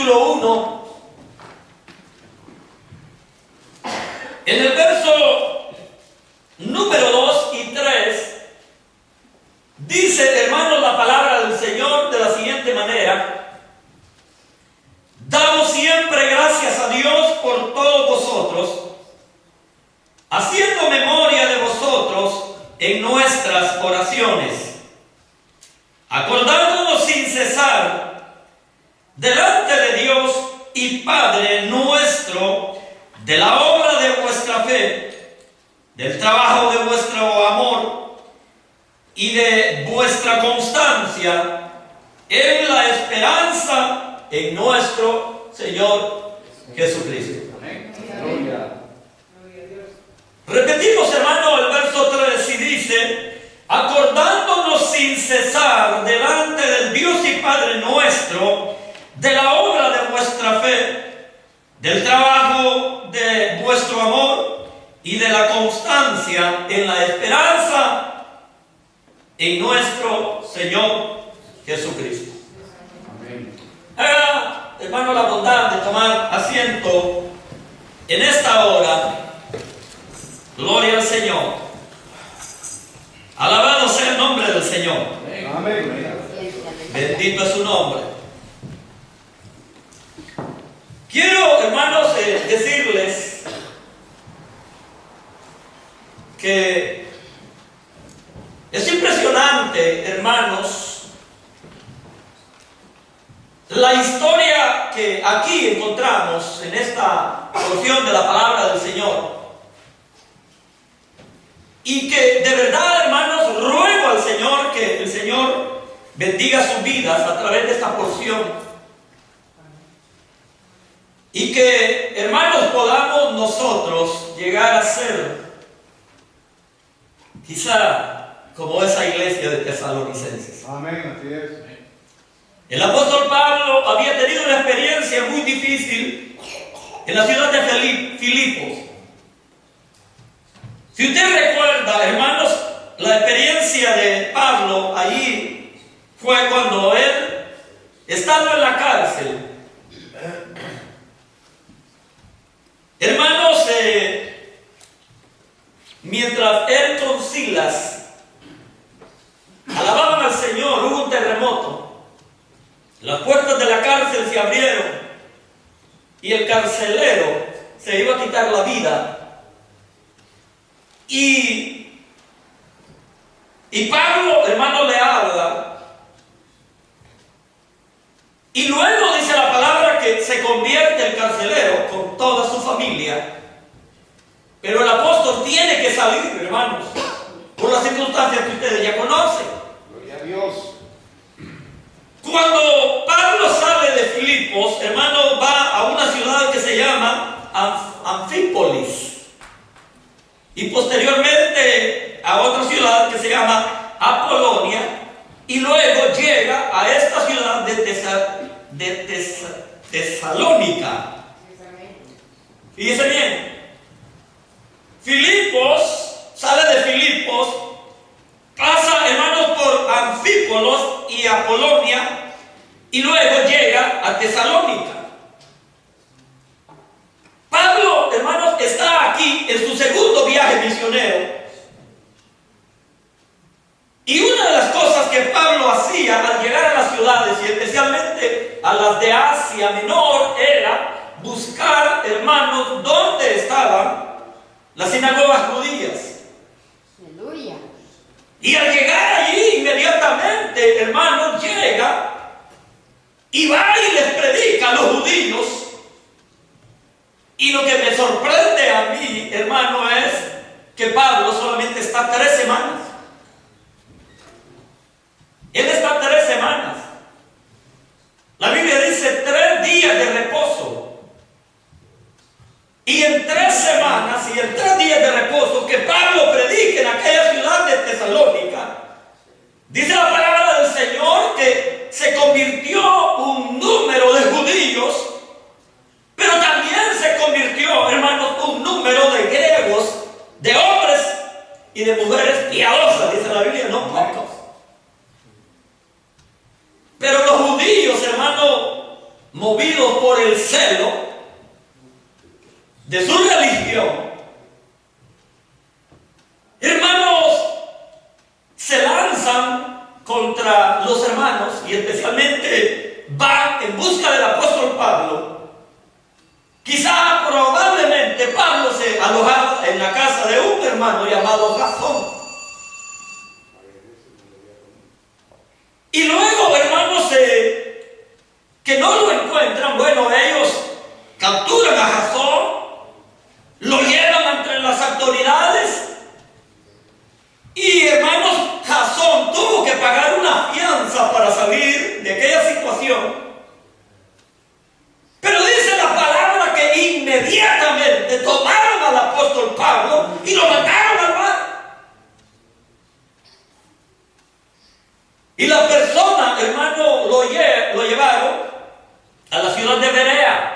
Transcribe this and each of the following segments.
capítulo 1, en el verso número 2 y 3, dice, hermanos, la palabra del Señor de la siguiente manera: damos siempre gracias a Dios por todos vosotros, haciendo memoria de vosotros en nuestras oraciones, acordándonos sin cesar delante de Dios y Padre nuestro de la obra de vuestra fe, del trabajo de vuestro amor y de vuestra constancia en la esperanza en nuestro Señor Jesucristo. Amén. Repetimos, hermano, el verso 3 y dice: acordándonos sin cesar delante del Dios y Padre nuestro de la obra de vuestra fe, del trabajo de vuestro amor y de la constancia en la esperanza en nuestro Señor Jesucristo. Amén. Haga, hermano, la bondad de tomar asiento en esta hora. Gloria al Señor. Alabado sea el nombre del Señor. Amén. Bendito es su nombre. Quiero, hermanos, decirles que es impresionante, hermanos, la historia que aquí encontramos en esta porción de la palabra del Señor. Y que de verdad, hermanos, ruego al Señor que el Señor bendiga sus vidas a través de esta porción. Y que, hermanos, podamos nosotros llegar a ser quizá como esa iglesia de Tesalonicenses. Amén, así es. El apóstol Pablo había tenido una experiencia muy difícil en la ciudad de Filipos. Si usted recuerda, hermanos, la experiencia de Pablo allí fue cuando él, estando en la cárcel, hermanos, mientras él con Silas alababan al Señor, hubo un terremoto. Las puertas de la cárcel se abrieron y el carcelero se iba a quitar la vida. Y Pablo, hermano, le habla. Y luego dice la palabra que se convierte el carcelero con toda su familia. Pero el apóstol tiene que salir, hermanos, por las circunstancias que ustedes ya conocen. Gloria a Dios. Cuando Pablo sale de Filipos, hermano, va a una ciudad que se llama Anfípolis. Y posteriormente a otra ciudad que se llama Apolonia. Y luego llega a esta ciudad de Tesalónica. Fíjense bien. Filipos, sale de Filipos, pasa, hermanos, por Anfípolis y Apolonia. Y luego llega a Tesalónica. Pablo, hermanos, está aquí en su segundo viaje misionero. Y una de las cosas que Pablo hacía al llegar a las ciudades, y especialmente a las de Asia Menor, era buscar, hermanos, dónde estaban las sinagogas judías. Aleluya. Y al llegar allí, inmediatamente, hermanos, llega y va y les predica a los judíos. Y lo que me sorprende a mí, hermano, es que Pablo solamente está 3 semanas. Él está 3 semanas. La Biblia dice 3 días de reposo. Y en 3 semanas y en 3 días de reposo que Pablo predica en aquella ciudad de Tesalónica, dice la palabra del Señor que se convirtió un número de judíos. Pero también se convirtió, hermanos, un número de griegos, de hombres y de mujeres piadosas, dice la Biblia, no pocos. Pero los judíos, hermanos, movidos por el celo de su religión, hermanos, se lanzan contra los hermanos y especialmente van en busca del apóstol Pablo. Quizá probablemente Pablo se alojaba en la casa de un hermano llamado Jasón. Y luego, hermanos, que no lo encuentran, bueno, ellos capturan a Jasón, lo llevan ante las autoridades y, hermanos, Jasón tuvo que pagar una fianza para salir de aquella situación. Pero dice la palabra que inmediatamente tomaron al apóstol Pablo y lo mandaron al mar. Y la persona, hermano, lo llevaron a la ciudad de Berea.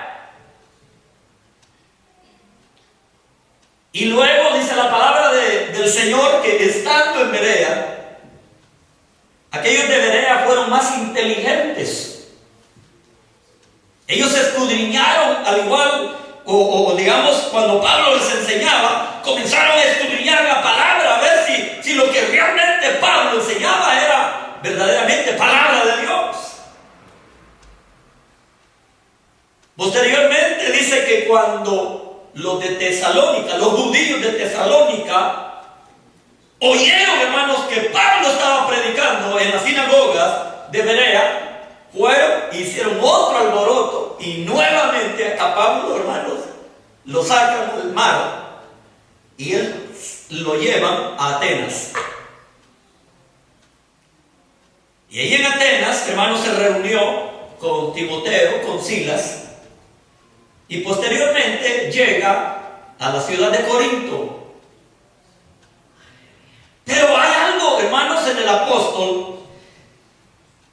Y luego dice la palabra del Señor que estando en Berea, aquellos de Berea fueron más inteligentes. Ellos escudriñaron al igual, o digamos, cuando Pablo les enseñaba, comenzaron a escudriñar la palabra, a ver si lo que realmente Pablo enseñaba era verdaderamente palabra de Dios. Posteriormente dice que cuando los de Tesalónica, los judíos de Tesalónica, oyeron, hermanos, que Pablo estaba predicando en las sinagogas de Berea, fueron, hicieron otro alboroto y nuevamente a Pablo, hermanos, lo sacan del mar y él lo llevan a Atenas. Y ahí en Atenas, hermanos, se reunió con Timoteo, con Silas, y posteriormente llega a la ciudad de Corinto. Pero hay algo, hermanos, en el apóstol,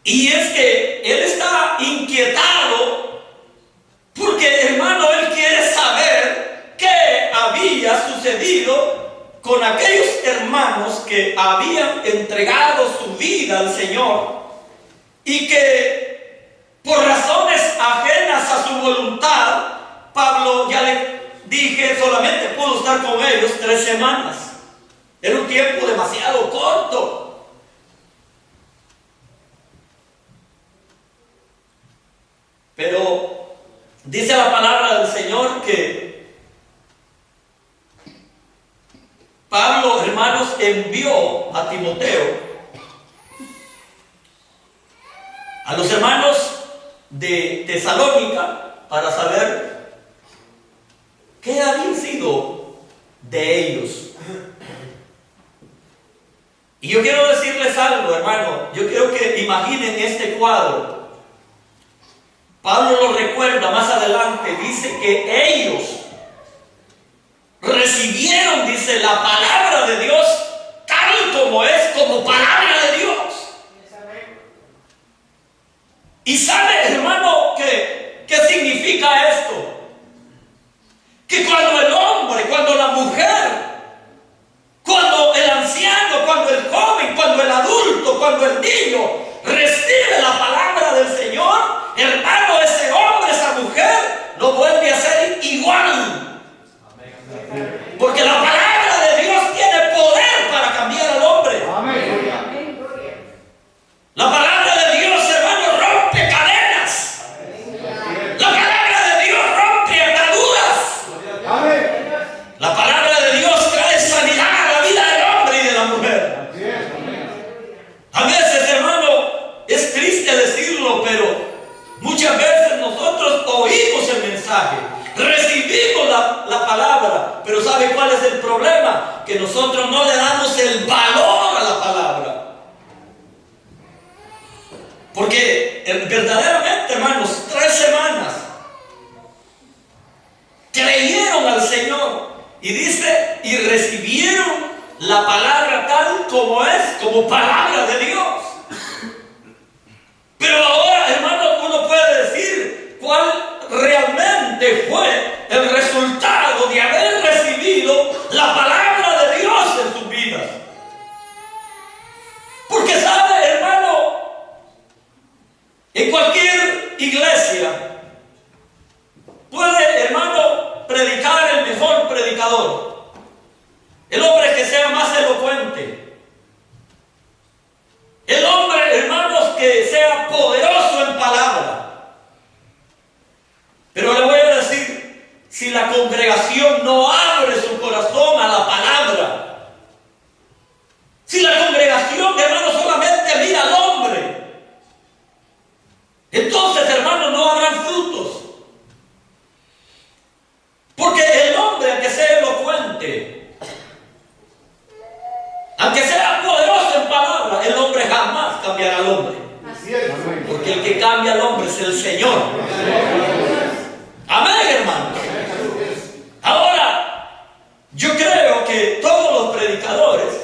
y es que él está inquietado porque, hermano, él quiere saber qué había sucedido con aquellos hermanos que habían entregado su vida al Señor y que por razones ajenas a su voluntad, Pablo, ya le dije, solamente pudo estar con ellos 3 semanas. Era un tiempo demasiado corto. Pero dice la palabra del Señor que Pablo, hermanos, envió a Timoteo a los hermanos de Tesalónica para saber qué había sido de ellos. Y yo quiero decirles algo, hermano. Yo quiero que imaginen este cuadro. Pablo lo recuerda más adelante, dice que ellos recibieron, dice, la palabra de Dios tal como es, como palabra de Dios. Y sabe, hermano, ¿qué significa esto? Que cuando el hombre, cuando la mujer, cuando el anciano, cuando el joven, cuando el adulto, cuando el niño recibe la palabra del Señor, hermano, ese hombre, esa mujer, no vuelve a ser igual. Porque la palabra de Dios tiene poder para cambiar al hombre. La palabra de Dios, hermano, rompe cadenas. La palabra de Dios rompe ataduras. La palabra de Dios trae sanidad a la vida del hombre y de la mujer. A veces, hermano, es triste decirlo, pero muchas veces nosotros oímos el mensaje, recibimos la palabra, pero ¿sabe cuál es el problema? Que nosotros no le damos el valor a la palabra. Porque verdaderamente, hermanos, 3 semanas creyeron al Señor y dice, y recibieron la palabra tal como es, como palabra de Dios. Pero ahora, hermano, uno puede decir cuál realmente fue el resultado de haber recibido la palabra de Dios en sus vidas. Porque sabe, hermano, en cualquier iglesia cambiar al hombre. Así es. Porque el que cambia al hombre es el Señor. Amén, hermano. Ahora, yo creo que todos los predicadores,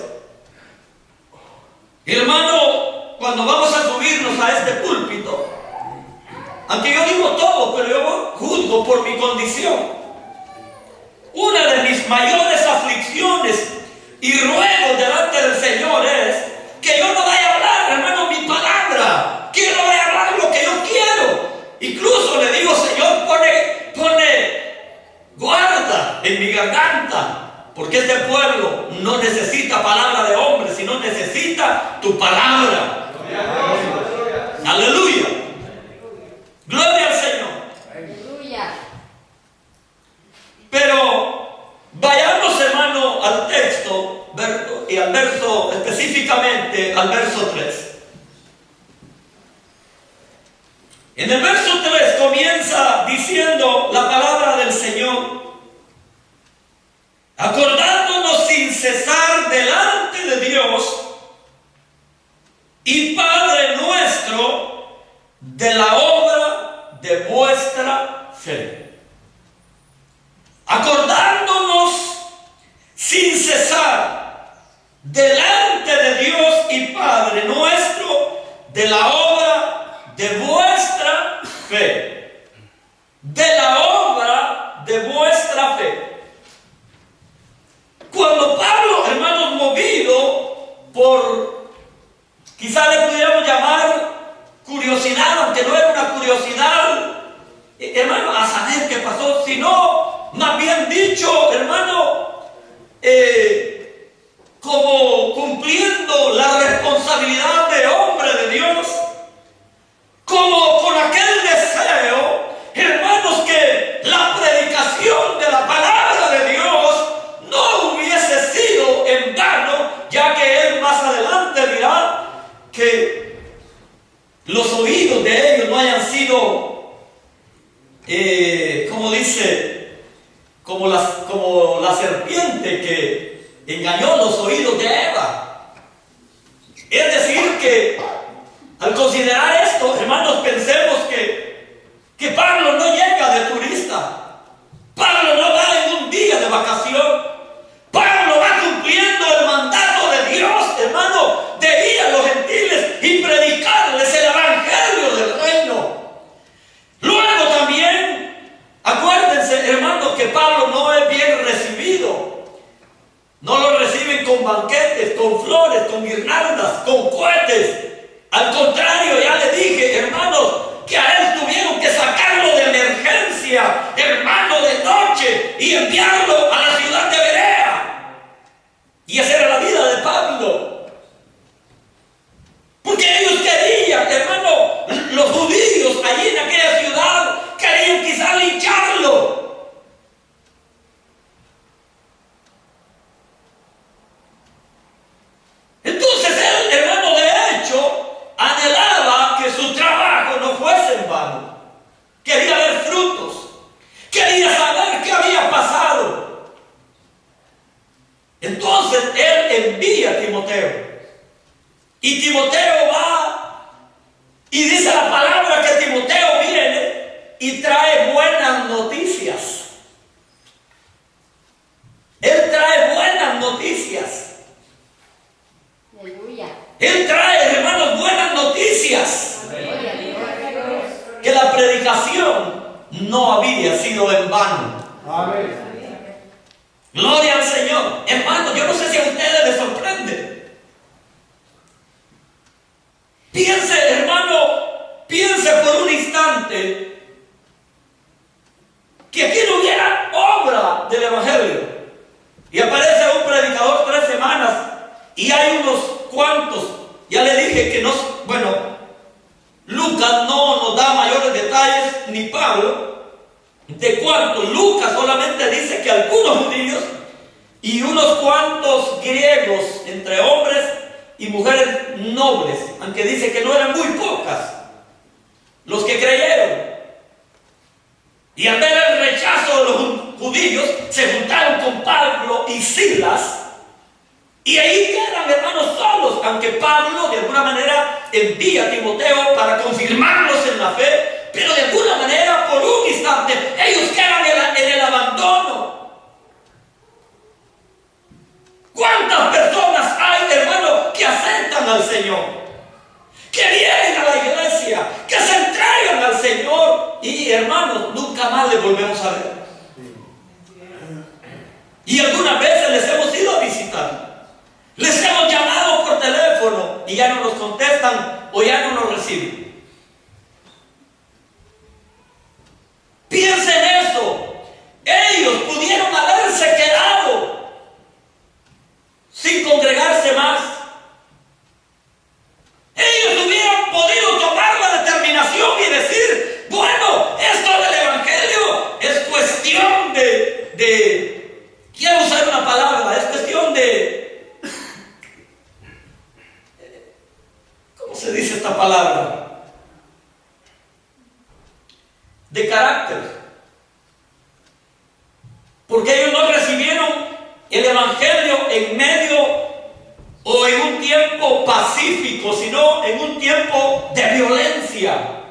hermano, cuando vamos a subirnos a este púlpito, aunque yo digo todo, pero yo juzgo por mi condición. Una de mis mayores aflicciones y ruegos delante del Señor es que yo no vaya a hablar, hermano, mi palabra, que yo no vaya a hablar lo que yo quiero. Incluso le digo, Señor, pone guarda en mi garganta, porque este pueblo no necesita palabra de hombre, sino necesita tu palabra. Aleluya. Gloria al Señor. Aleluya. Pero vayamos, hermano, al texto y al verso, específicamente al verso 3. En el verso 3 comienza diciendo la palabra del Señor: acordándonos sin cesar delante de Dios y Padre nuestro de la obra de vuestra fe. Acordándonos sin cesar delante de Dios y Padre nuestro de la obra de vuestra fe. De la obra de vuestra fe. Cuando Pablo, hermanos, movido por, quizá le pudiéramos llamar curiosidad, aunque no era una curiosidad, hermano, a saber qué pasó, sino más bien dicho, hermano, como cumpliendo la responsabilidad de hombre de Dios, como con aquel deseo, hermanos, que la predicación de la palabra de Dios no hubiese sido en vano, ya que él más adelante dirá que los oídos de ellos no hayan sido, como dice, como la serpiente que engañó los oídos de Eva. Es decir, que al considerar esto, hermanos, pensemos que Pablo no llega de turista. Pablo no va en un día de vacación. Pablo va cumpliendo el mandato de Dios, hermano, de ir a los gentiles y predicarles el evangelio del reino. Luego también, acuérdense, hermanos, que Pablo no es bien recibido. No lo reciben con banquetes, con flores, con guirnaldas, con cohetes. Al contrario, ya le dije, hermanos, que a él tuvieron que sacarlo de emergencia, hermano, de noche, y enviarlo a la ciudad de Berea. Y esa era la vida de Pablo. Porque ellos querían, hermano, los judíos allí en aquella ciudad querían quizá lincharlo. Entonces él, hermano, de hecho, anhelaba que su trabajo no fuese en vano. Quería ver frutos. Quería saber qué había pasado. Entonces él envía a Timoteo. Y Timoteo va y dice la palabra que Timoteo viene y trae buenas noticias. Él trae buenas noticias. Aleluya. Él trae, hermanos, buenas noticias. Aleluya. Que la predicación no había sido en vano. Amén. Gloria al Señor. Hermanos, yo no sé si a ustedes les sorprende. Piense, hermano, piense por un instante que aquí no hubiera obra del Evangelio. Y aparece un predicador 3 semanas y hay unos cuantos. Ya le dije que no, bueno, Lucas no nos da mayores detalles, ni Pablo, de cuántos. Lucas solamente dice que algunos judíos y unos cuantos griegos, entre hombres y mujeres nobles, aunque dice que no eran muy pocas los que creyeron. Y al ver el rechazo de los judíos, se juntaron con Pablo y Silas, y ahí queda quedan, hermanos, solos, aunque Pablo de alguna manera envía a Timoteo para confirmarlos en la fe, pero de alguna manera, por un instante, ellos quedan en el abandono. ¿Cuántas personas hay, hermano, que aceptan al Señor, que vienen a la iglesia, que se entregan al Señor y, hermanos, nunca más les volvemos a ver? Y algunas veces les hemos ido a visitar, les hemos llamado por teléfono y ya no nos contestan o ya no nos reciben. Piensen eso. Ellos pudieron haberse quedado sin congregarse más. Ellos hubieran podido tomar la determinación y decir, bueno, esto del evangelio es cuestión de quiero usar una palabra, es cuestión de, ¿cómo se dice esta palabra? De carácter. Porque ellos no recibieron el evangelio en medio o en un tiempo pacífico, sino en un tiempo de violencia.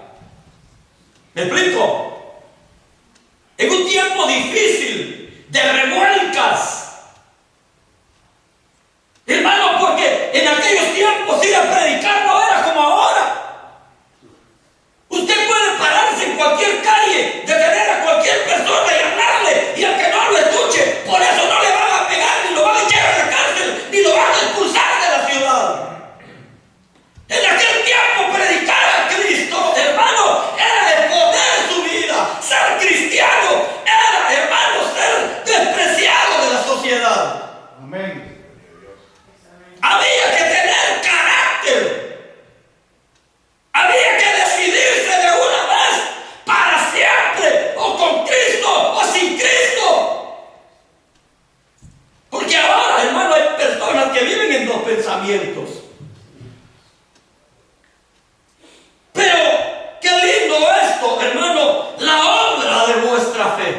¿Me explico? En un tiempo difícil, de revuelcas. Hermano, porque en aquellos tiempos ir a predicar no era como ahora. Usted puede pararse en cualquier calle, detener a cualquier persona y hablarle, y al que no lo escuche, por eso no le van a pegar, ni lo van a echar a la cárcel, ni lo van a expulsar de la ciudad. En aquel tiempo predicar a Cristo, hermano, era exponer su vida. Ser cristiano era, hermano, ser despreciado de la sociedad. Amén. Había que tener carácter. Había que decidirse de una vez para siempre, o con Cristo o sin Cristo. Porque ahora, hermano, hay personas que viven en dos pensamientos. Pero qué lindo esto, hermano, la obra de vuestra fe.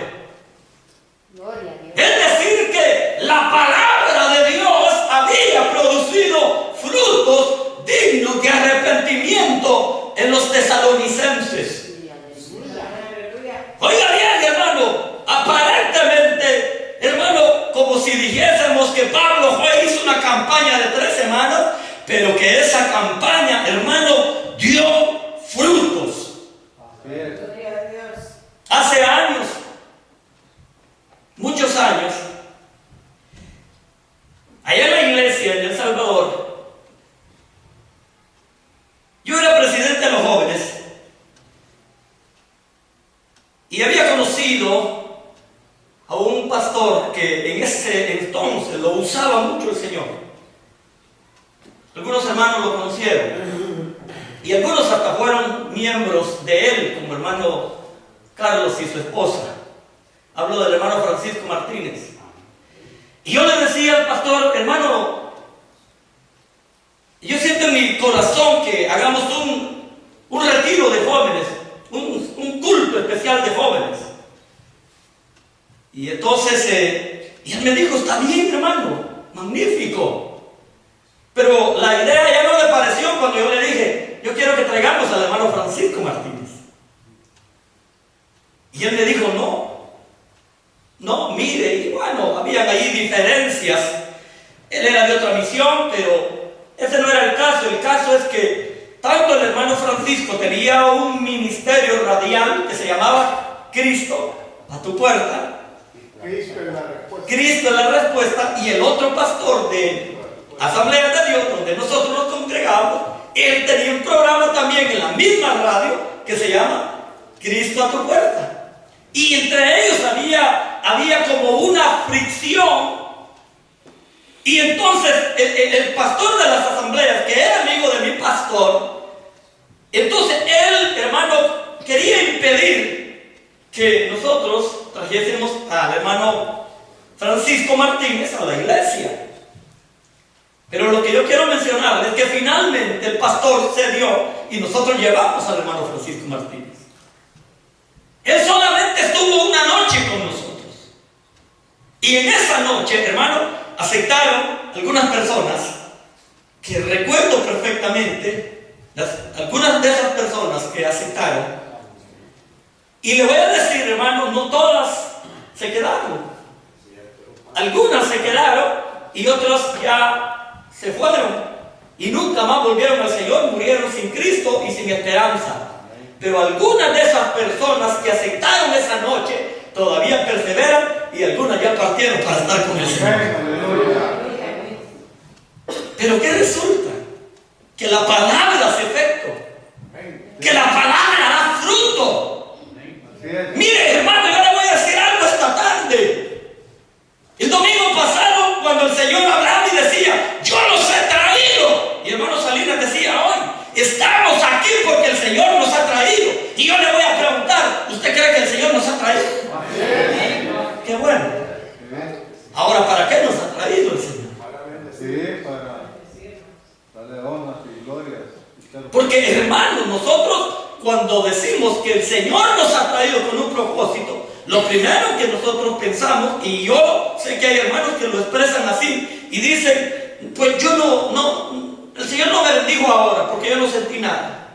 Gloria a Dios. Es decir, que la palabra de Dios había producido frutos dignos de arrepentimiento en los tesalonicenses. Aleluya. Oiga bien, hermano, aparentemente, hermano, como si dijésemos que Pablo hizo una campaña de 3 semanas, pero que esa campaña, hermano, dio frutos. Gloria a Dios. Hace años, muchos años, allá en la iglesia en El Salvador, yo era presidente de los jóvenes y había conocido a un pastor que en ese entonces lo usaba mucho el Señor. Algunos hermanos lo conocieron y algunos hasta fueron miembros de él, como hermano Carlos y su esposa. Hablo del hermano Francisco Martínez. Y yo le decía al pastor, hermano, yo siento en mi corazón que hagamos un retiro de jóvenes, un culto especial de jóvenes. Y entonces, y él me dijo, está bien, hermano, magnífico. Pero la idea ya no le pareció cuando yo le dije, yo quiero que traigamos al hermano Francisco Martínez. Y él me dijo, no, mire, y bueno, habían ahí diferencias. Él era de otra misión, pero ese no era el caso. El caso es que tanto el hermano Francisco tenía un ministerio radial que se llamaba Cristo a tu puerta. Cristo es la respuesta. Cristo es la respuesta. Y el otro pastor de Asamblea de Dios, donde nosotros nos congregamos, él tenía un programa también en la misma radio que se llama Cristo a tu puerta. Y entre ellos había como una fricción. Y entonces el pastor de las asambleas, que era amigo de mi pastor, entonces él, hermano, quería impedir que nosotros trajésemos al hermano Francisco Martínez a la iglesia. Pero lo que yo quiero mencionar es que finalmente el pastor cedió y nosotros llevamos al hermano Francisco Martínez. Él solamente estuvo una noche con nosotros. Y en esa noche, hermano, aceptaron algunas personas que recuerdo perfectamente algunas de esas personas que aceptaron. Y le voy a decir, hermanos, no todas se quedaron. Algunas se quedaron y otras ya se fueron. Y nunca más volvieron al Señor, murieron sin Cristo y sin esperanza. Pero algunas de esas personas que aceptaron esa noche todavía perseveran y algunas ya partieron para estar con el Señor. Pero ¿qué resulta? Que la palabra hace efecto, que la palabra da fruto. Mire, hermano, yo le voy a decir algo esta tarde. El domingo pasado, cuando el Señor hablaba y decía, yo los he traído, y hermano Salinas decía hoy, estamos aquí porque el Señor nos ha traído. Y yo le voy a preguntar, ¿usted cree que el Señor nos ha traído? Qué bueno. Ahora, ¿para qué nos ha traído el Señor? Sí, para darle honras y glorias. Porque, hermanos, nosotros cuando decimos que el Señor nos ha traído con un propósito, lo primero que nosotros pensamos, y yo sé que hay hermanos que lo expresan así, y dicen, pues yo el Señor no me bendijo ahora, porque yo no sentí nada.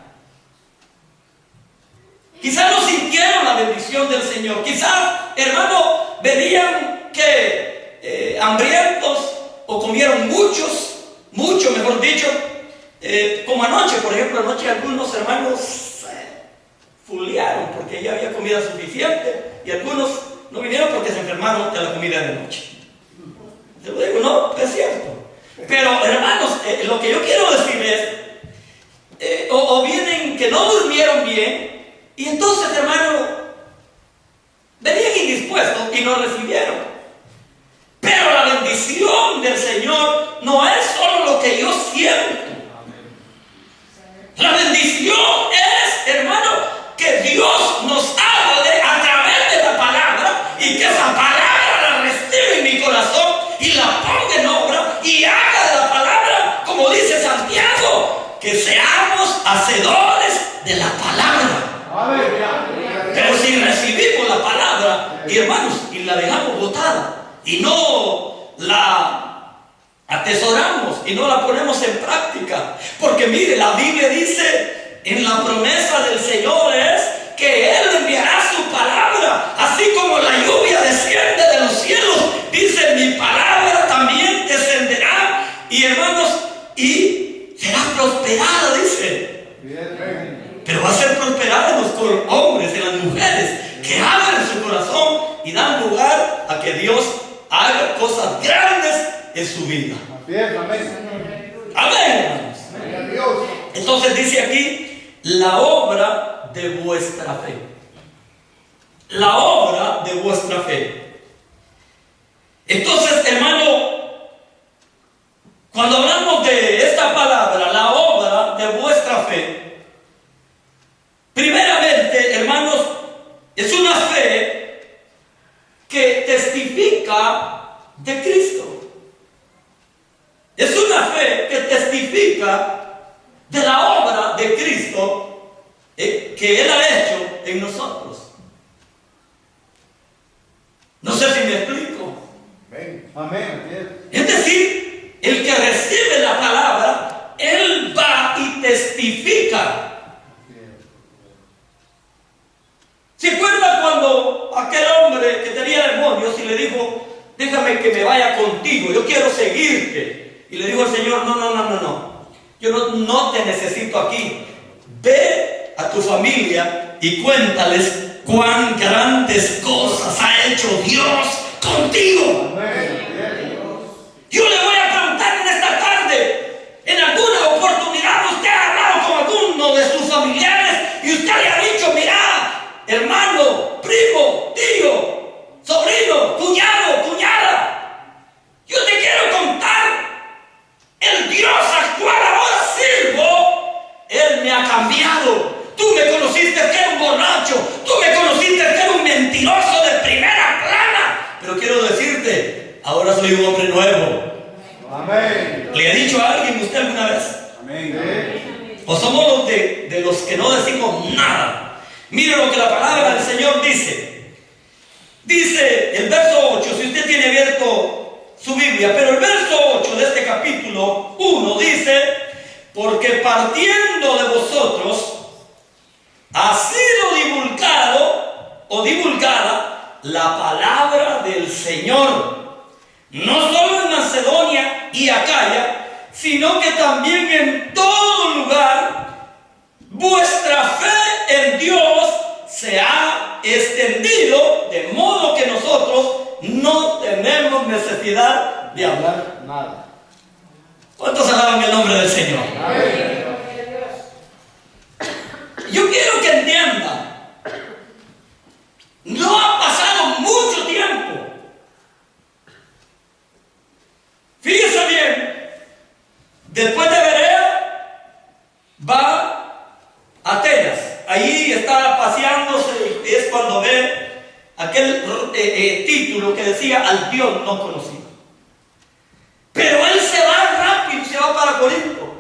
Quizás no sintieron la bendición del Señor. Quizás, hermano, venían que hambrientos o comieron mucho, mejor dicho. Como anoche, por ejemplo, anoche algunos hermanos fulearon porque ya había comida suficiente y algunos no vinieron porque se enfermaron de la comida de noche. Te lo digo, no, es cierto. Pero, hermanos, lo que yo quiero decir es, o vienen que no durmieron bien, y entonces, hermano, venían indispuestos y no recibieron. Pero la bendición del Señor no es solo lo que yo siento. La bendición es, hermano, que Dios nos hable a través de la palabra y que esa palabra la reciba en mi corazón y la ponga en obra y haga de la palabra, como dice Santiago, que seamos hacedores de la palabra. Pero si recibimos la palabra, y hermanos, y la dejamos botada y no la atesoramos y no la ponemos en práctica, porque mire, la Biblia dice en la promesa del Señor es que Él enviará su palabra, así como la lluvia desciende de los cielos. Dice, mi palabra también descenderá, y hermanos, y será prosperada, dice. Pero va a ser prosperada en los hombres, en las mujeres que abren su corazón y dan lugar a que Dios haga cosas grandes en su vida. Amén, hermanos. Entonces dice aquí, la obra de vuestra fe. La obra de vuestra fe. Entonces, hermano, cuando hablamos de esta palabra, la obra de vuestra fe, primeramente, hermanos, es una fe que testifica de Cristo. Es una fe que testifica de la obra de Cristo que Él ha hecho en nosotros. No sé si me explico. Amén. Es decir, el que recibe la palabra, él va y testifica. ¿Se acuerda cuando aquel hombre que tenía demonios y le dijo, déjame que me vaya contigo, yo quiero seguirte? Y le dijo el Señor, no, yo no te necesito aquí. Ve a tu familia y cuéntales cuán grandes cosas ha hecho Dios contigo. Yo le voy a preguntar en esta tarde, en alguna oportunidad usted ha hablado con alguno de sus familiares y usted le ha dicho, mira, hermano, primo, tío, sobrino, cuñado, cuñada, yo te quiero contar, el Dios al cual ahora sirvo, Él me ha cambiado. Tú me conociste que era un borracho, tú me conociste que era un mentiroso de primera plana, pero quiero decirte, ahora soy un hombre nuevo. Amén. ¿Le ha dicho a alguien usted alguna vez? Amén. ¿O somos los de los que no decimos nada? Mire lo que la palabra del Señor dice. Dice el verso 8, si usted tiene abierto su Biblia, pero el verso 8 de este capítulo 1 dice: porque partiendo de vosotros ha sido divulgado o divulgada la palabra del Señor, no solo en Macedonia y Acaya, sino que también en todo lugar vuestra fe en Dios se ha extendido, de modo que nosotros no tenemos necesidad de hablar. Nada. ¿Cuántos alaban el nombre del Señor? Amén. Yo quiero que entiendan, no ha pasado mucho tiempo. Fíjese bien, después de Berea va a Atenas. Allí está paseándose, es cuando ve aquel título que decía al Dios no conocido. Pero él se va rápido, se va para Corinto.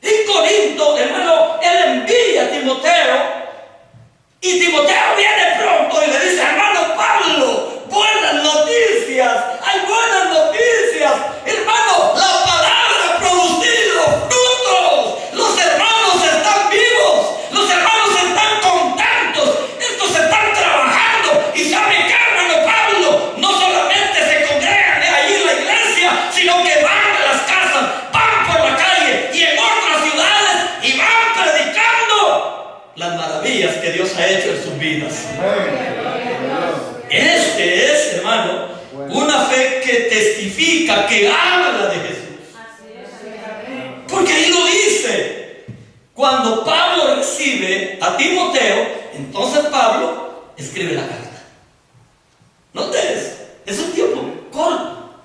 En Corinto, hermano, él envía a Timoteo, y Timoteo viene pronto y le dice: hermano Pablo, buenas noticias, hay buenas noticias, hermano, la palabra ha producido frutos, los hermanos están vivos, los hermanos están contentos, estos están trabajando. Y sabe que, hermano Pablo, no solamente se congregan allí en la iglesia, sino que van a las casas, van por la calle y en otras ciudades y van predicando las maravillas que Dios ha hecho en sus vidas. Este es, hermano, una fe que testifica, que habla de Jesús. Porque ahí lo dice. Cuando Pablo recibe a Timoteo, entonces Pablo escribe la carta. Notes, es un tiempo corto,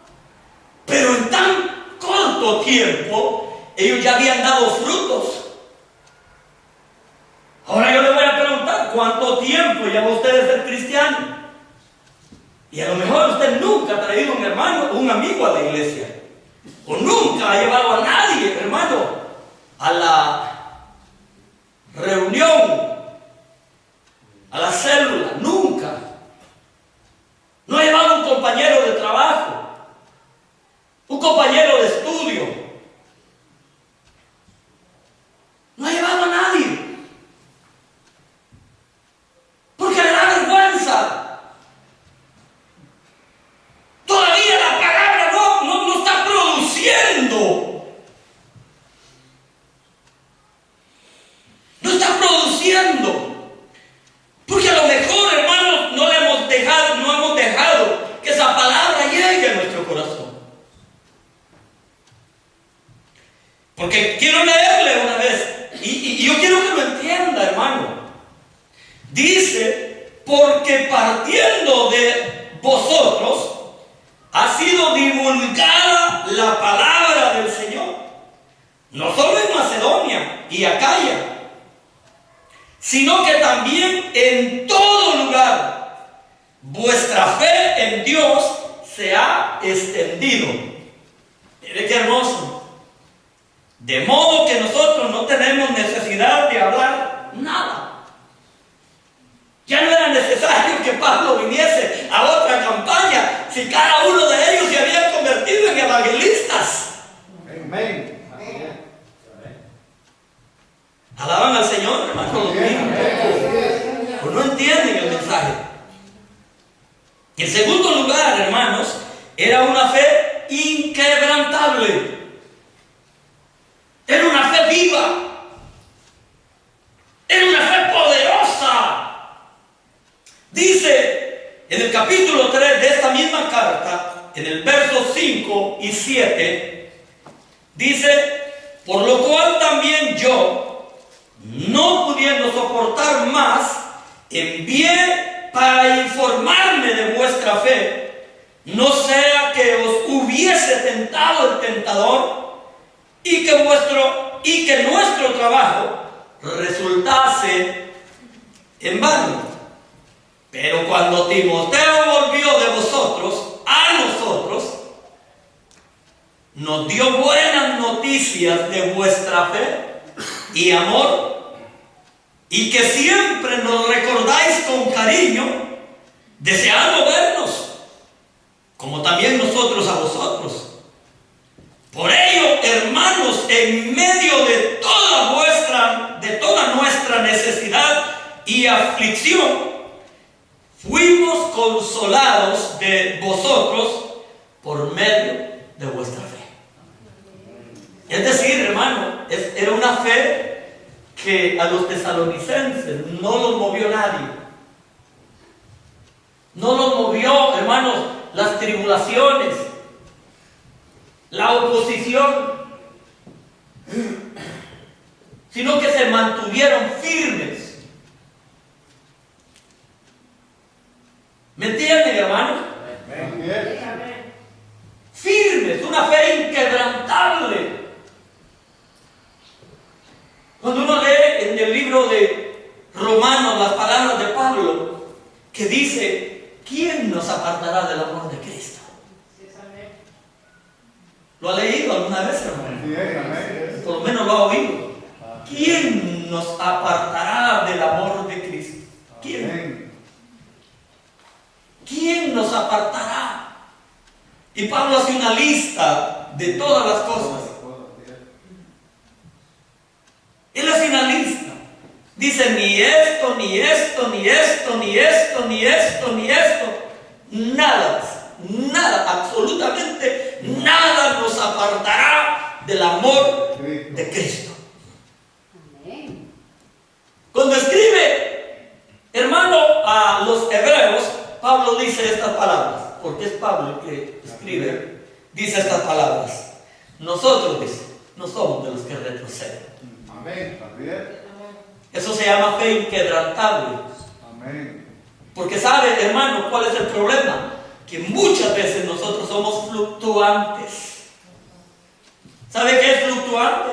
pero en tan corto tiempo ellos ya habían dado frutos. Ahora yo le voy a preguntar: ¿cuánto tiempo lleva usted de ser cristiano? Y a lo mejor usted nunca ha traído un hermano o un amigo a la iglesia, o nunca ha llevado a nadie, hermano, a la reunión, a la célula, nunca. No ha llevado un compañero de trabajo, un compañero de estudio, no ha llevado a nadie, porque le da vergüenza. Todavía la palabra no está produciendo. No está produciendo. Porque a lo mejor, hermanos, no hemos dejado que esa palabra llegue a nuestro corazón. Porque quiero leerle una vez, y yo quiero que lo entienda, hermano. Dice: porque partiendo de vosotros ha sido divulgada la palabra del Señor, no solo en Macedonia y Acaya, sino que también en todo lugar vuestra fe en Dios se ha extendido. Mire qué hermoso. De modo que nosotros no tenemos necesidad de hablar nada. Ya no era necesario que Pablo viniese a otra campaña si cada uno de ellos se había convertido en evangelistas. Amén. Alaban al Señor, hermano. O no entienden el mensaje. En segundo lugar, hermanos, era una fe inquebrantable. Era una fe viva. Era una fe poderosa. Dice en el capítulo 3 de esta misma carta, en el verso 5 y 7, dice: por lo cual también yo, no pudiendo soportar más, envié para informarme de vuestra fe, no sea que os hubiese tentado el tentador y que nuestro trabajo resultase en vano. Pero cuando Timoteo volvió de vosotros a nosotros, nos dio buenas noticias de vuestra fe y amor, y que siempre nos recordáis con cariño, deseando vernos como también nosotros a vosotros. Por ello, hermanos, en medio de toda nuestra necesidad y aflicción, fuimos consolados de vosotros por medio de vuestra fe. Es decir, hermano, era una fe que a los tesalonicenses no los movió nadie. No los movió, hermanos, las tribulaciones, la oposición, sino que se mantuvieron firmes. ¿Me entienden, hermanos? Amén. Firmes, una fe inquebrantable. Cuando uno lee en el libro de Romanos las palabras de Pablo, que dice, ¿quién nos apartará del amor de Cristo? ¿Lo ha leído alguna vez, hermano? Amén. Por lo menos lo ha oído. ¿Quién nos apartará del amor de Cristo? ¿Quién? Amén. ¿Quién nos apartará? Y Pablo hace una lista de todas las cosas. Él hace una lista. Dice, ni esto, ni esto, ni esto, ni esto, ni esto, ni esto. Nada, absolutamente nada nos apartará del amor de Cristo. Amén. Cuando escribe, hermano, a los hebreos, Pablo dice estas palabras, porque es Pablo el que escribe, dice estas palabras. Nosotros, dice, no somos de los que retroceden. Amén. También. Eso se llama fe inquebrantable. Amén. Porque sabe, hermano, cuál es el problema. Que muchas veces nosotros somos fluctuantes. ¿Sabe qué es fluctuante?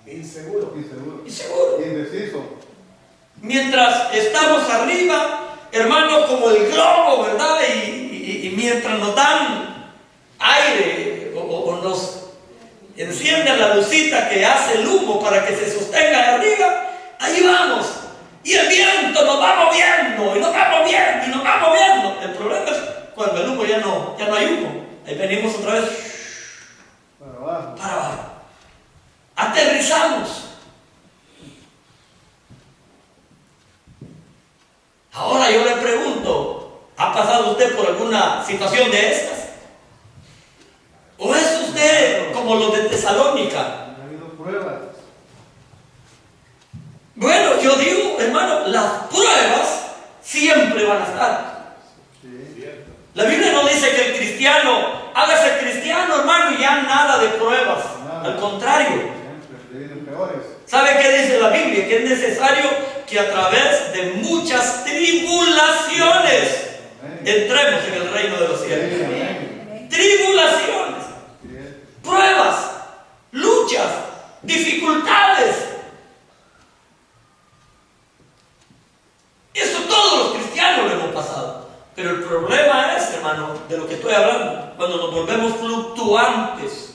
Inseguro. Inseguro. Indeciso. Mientras estamos arriba, hermano, como el globo, ¿verdad? Y mientras nos dan aire o nos encienden la lucita que hace el humo para que se sostenga de arriba, ahí vamos. Y el viento nos va moviendo, y nos va moviendo, y nos va moviendo. El problema es cuando el humo ya no hay humo. Ahí venimos otra vez para abajo. Aterrizamos. Ahora yo le pregunto, ¿ha pasado usted por alguna situación de estas? ¿O es usted como los de Tesalónica? Ha habido pruebas. Bueno, yo digo, hermano, las pruebas siempre van a estar. Sí. La Biblia no dice que el cristiano, hágase cristiano, hermano, y ya nada de pruebas. Nada. Al contrario. Siempre vienen peores. ¿Sabe qué dice la Biblia? Que es necesario que a través de muchas tribulaciones entremos en el reino de los cielos. Amén. Tribulaciones, pruebas, luchas, dificultades. Eso todos los cristianos lo hemos pasado. Pero el problema es, hermano, de lo que estoy hablando, cuando nos volvemos fluctuantes.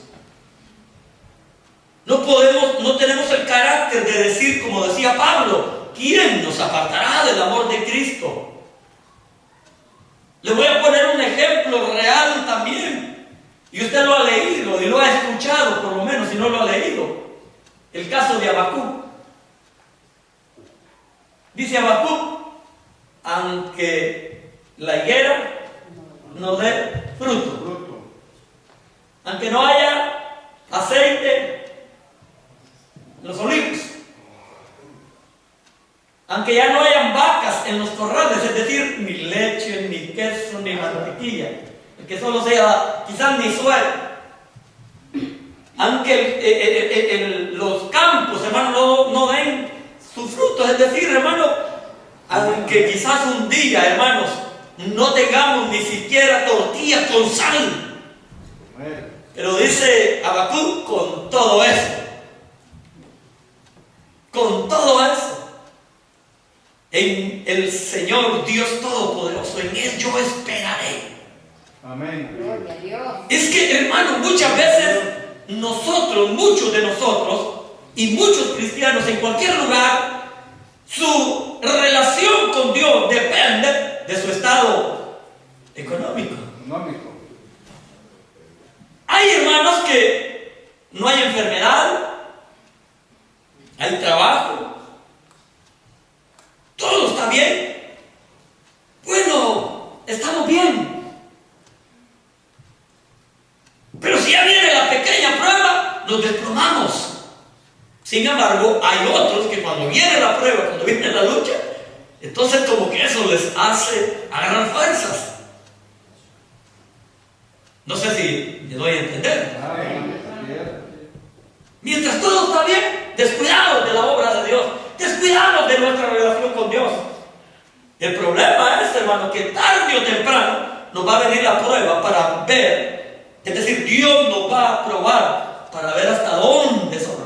No tenemos el carácter de decir, como decía Pablo, ¿quién nos apartará del amor de Cristo? Le voy a poner un ejemplo real también. Y usted lo ha leído y lo ha escuchado, por lo menos, si no lo ha leído. El caso de Habacuc. Dice Habacuc, aunque la higuera no dé fruto, aunque no haya aceite en los olivos, aunque ya no hayan vacas en los corrales, es decir, ni leche, ni queso, ni mantequilla, el que solo sea quizás ni suero, aunque los campos, hermano, no den sus frutos, es decir, hermano, aunque quizás un día, hermanos, no tengamos ni siquiera tortillas con sal, pero dice Habacuc, con todo eso, en el Señor Dios Todopoderoso, en Él yo esperaré. Amén. Gloria a Dios. Es que, hermano, muchas veces muchos de nosotros y muchos cristianos en cualquier lugar, su relación con Dios depende de su estado económico. Económico. Hay hermanos que no hay enfermedad, hay trabajo, todo está bien. Bueno, estamos bien. Pero si ya viene la pequeña prueba, nos desplomamos. Sin embargo, hay otros que cuando viene la prueba, cuando viene la lucha, entonces como que eso les hace agarrar fuerzas. No sé si me doy a entender. Mientras todo está bien, descuidados de la obra de Dios, descuidados de nuestra relación con Dios. El problema es, hermano, que tarde o temprano nos va a venir la prueba para ver, es decir, Dios nos va a probar para ver hasta dónde somos.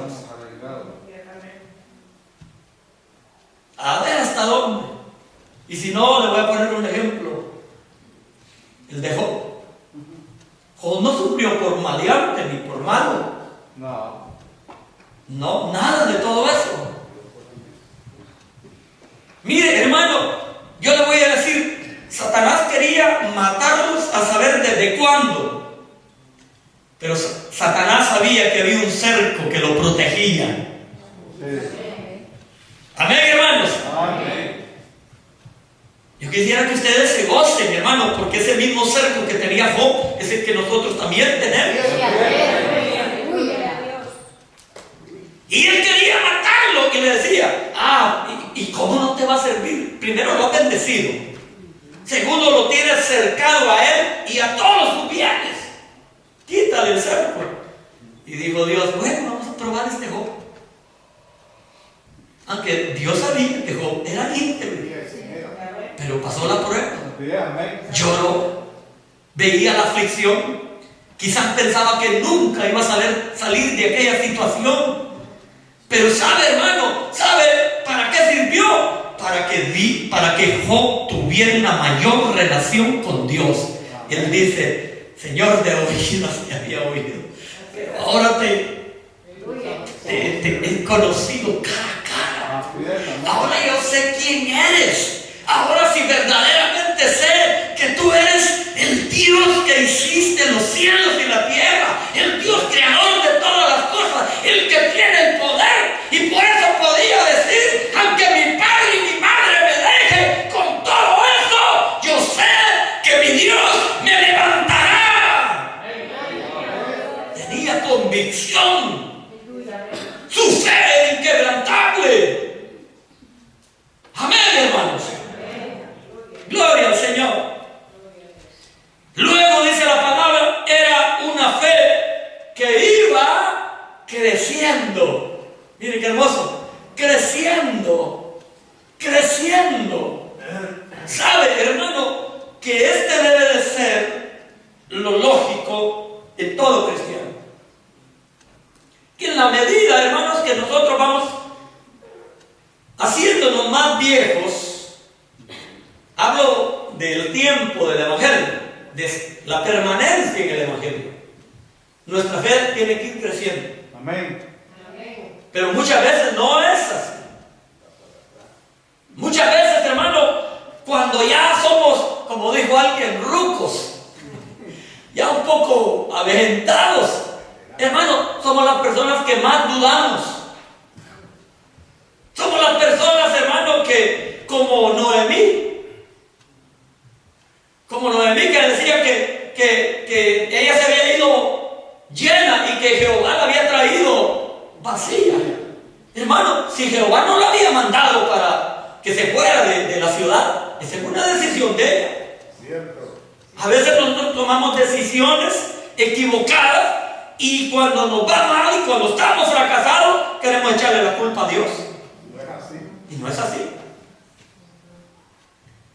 A ver hasta dónde. Y si no, le voy a poner un ejemplo. El de Job. Job no sufrió por maleante ni por malo. No, nada de todo eso. Mire, hermano, yo le voy a decir, Satanás quería matarlos a saber desde cuándo. Pero Satanás sabía que había un cerco que lo protegía. Amén, hermanos. Amén. Yo quisiera que ustedes se gocen, hermanos, porque ese mismo cerco que tenía Job es el que nosotros también tenemos. Y él quería matarlo y le decía, ¿y cómo no te va a servir? Primero lo ha bendecido. Segundo, lo tienes cercado a él y a todos sus bienes. Quítale el cerco. Y dijo Dios, bueno, vamos a probar este Job. Aunque Dios sabía que Job era íntegro, pero pasó la prueba. Lloró, veía la aflicción, quizás pensaba que nunca iba a salir de aquella situación. Pero sabe, hermano, ¿sabe para qué sirvió? Para que Job tuviera una mayor relación con Dios. Él dice, Señor, de oídas te había oído, pero ahora te he conocido cara a cara. Ahora yo sé quién eres. Ahora sí verdaderamente sé que tú eres el Dios que hiciste los cielos y la tierra, el Dios creador de todas las cosas, el que tiene el poder. Y por eso podía decir, aunque mi padre y mi madre me dejen, con todo eso, yo sé que mi Dios me levantará. Tenía convicción, su fe era inquebrantable. Amén, hermanos. Gloria al Señor. Luego dice la palabra, era una fe que iba creciendo. Mire qué hermoso. Creciendo. ¿Sabe, hermano, que este debe de ser lo lógico de todo cristiano? Que en la medida, hermanos, que nosotros vamos haciéndonos más viejos, hablo del tiempo del Evangelio, de la permanencia en el Evangelio, nuestra fe tiene que ir creciendo. Amén. Pero muchas veces no es así. Muchas veces, hermano, cuando ya somos, como dijo alguien, rucos, ya un poco avejentados, hermano, somos las personas que más dudamos. Somos las personas, hermano, que como Noemí que decía que ella se había ido llena y que Jehová la había traído vacía. Hermano, si Jehová no la había mandado para que se fuera de la ciudad, esa es una decisión de ella. Cierto. A veces nosotros tomamos decisiones equivocadas y cuando nos va mal y cuando estamos fracasados, queremos echarle la culpa a Dios. No es así. Y no es así.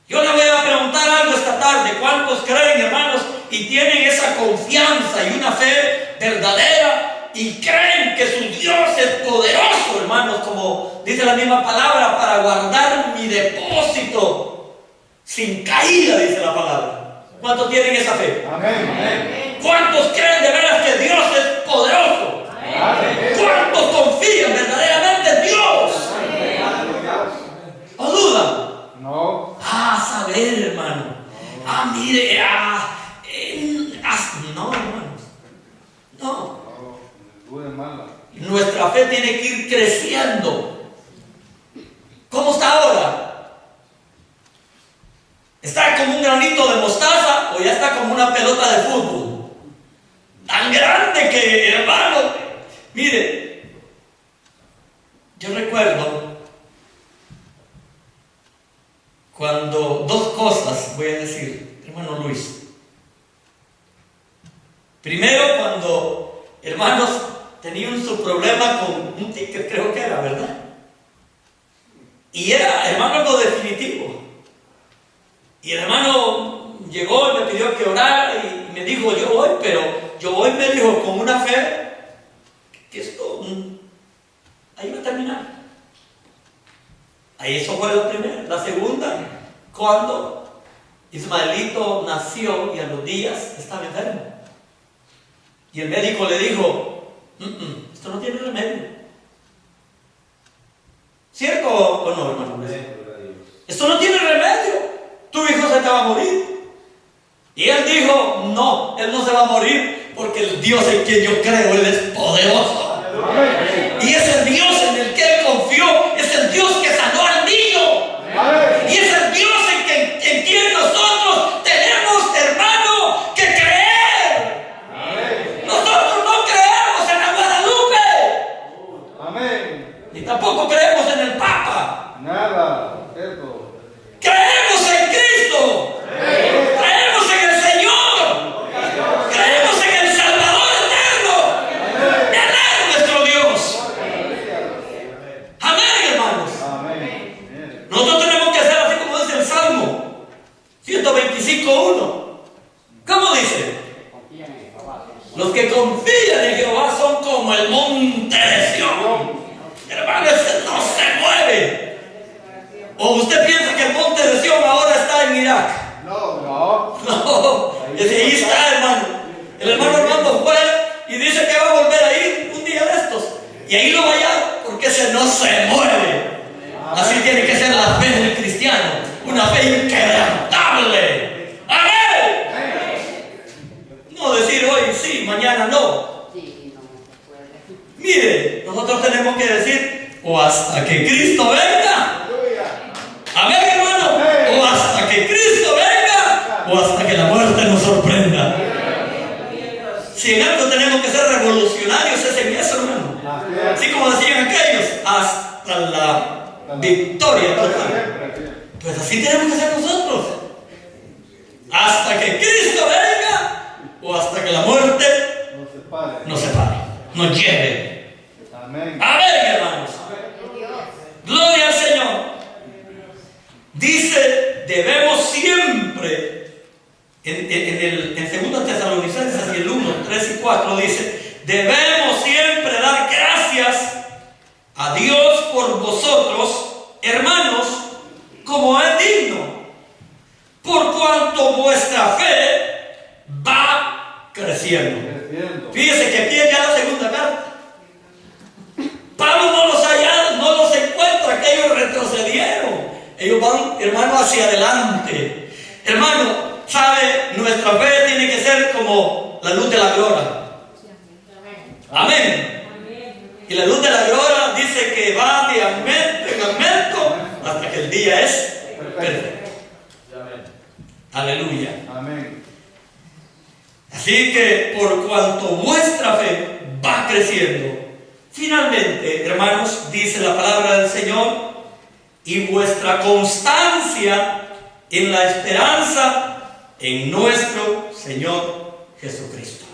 Yo le voy a preguntar algo esta tarde. ¿Cuántos creen, hermanos, y tienen esa confianza y una fe verdadera y creen que su Dios es poderoso, hermanos, como dice la misma palabra, para guardar mi depósito sin caída, dice la palabra? ¿Cuántos tienen esa fe? Amén. ¿Cuántos creen de veras que Dios es poderoso? Amén. ¿Cuántos confían verdaderamente en Dios? ¿O dudan? No. Saber, hermano. Mire, nuestra fe tiene que ir creciendo. ¿Cómo está ahora? ¿Está como un granito de mostaza o ya está como una pelota de fútbol? Tan grande que, hermano, mire, yo recuerdo cuando dos cosas voy a decir, hermano Luis. Primero, cuando hermanos tenían su problema con un ticket, creo que era, ¿verdad? Y era, hermano, algo definitivo. Y el hermano llegó y me pidió que orara y me dijo, yo voy, pero yo voy, me dijo, con una fe que esto ahí va a terminar. Ahí eso fue la primera. La segunda, cuando Ismaelito nació y a los días estaba enfermo. Y el médico le dijo, esto no tiene remedio. ¿Cierto o no, hermano? Esto no tiene remedio. Tu hijo se te va a morir. Y él dijo, no, él no se va a morir porque el Dios en quien yo creo, Él es poderoso. Y es el Dios en el que él confió, es el Dios que sanó al niño. Y es el Dios en quien nosotros tenemos, hermano, que creer. Nosotros no creemos en la Guadalupe. Amén. Ni tampoco creemos en el Papa. Nada, cierto. Creemos en Cristo. Creemos en el Señor. Creemos en el Salvador eterno. Él es nuestro Dios. Amén, hermanos. Amén. Nosotros tenemos que hacer así como dice el Salmo 125:1. ¿Cómo dice? Los que confían en Jehová son como el monte de Sión. Hermano, ese no se mueve. ¿O usted piensa que el monte de Sión ahora está en Irak? No. No, ahí está, hermano. El hermano Armando fue y dice que va a volver a ir un día de estos. Y ahí lo va a hallar porque ese no se mueve. Así tiene que ser la fe del cristiano. Una fe inquebrantable. ¡Amén! No decir hoy sí, mañana no. Sí, no se puede. Mire, nosotros tenemos que decir, o hasta que Cristo venga. Amén, hermano. O hasta que Cristo venga, o hasta que la muerte nos sorprenda. Si en algo tenemos que ser revolucionarios, es en eso, hermano. Así como decían aquellos, hasta la victoria total. Pues así tenemos que ser nosotros. Hasta que Cristo venga, o hasta que la muerte nos separe, nos lleve. Amén. Amén, hermanos. Gloria al Señor. Dice, debemos siempre, en 2 Tesalonicenses y el 1, 3 y 4 dice, debemos siempre dar gracias a Dios por vosotros, hermanos, como es digno, por cuanto vuestra fe va creciendo. Fíjese que aquí es ya la segunda carta. Pablo no los halla, no los encuentra, que ellos retrocedieron. Ellos van, hermano, hacia adelante. Hermano, ¿sabe? Nuestra fe tiene que ser como la luz de la aurora. Amén. Y la luz de la aurora dice que va de aumento en aumento hasta que el día es perfecto. Aleluya. Amén. Así que por cuanto vuestra fe va creciendo, finalmente, hermanos, dice la palabra del Señor, y vuestra constancia en la esperanza en nuestro Señor Jesucristo.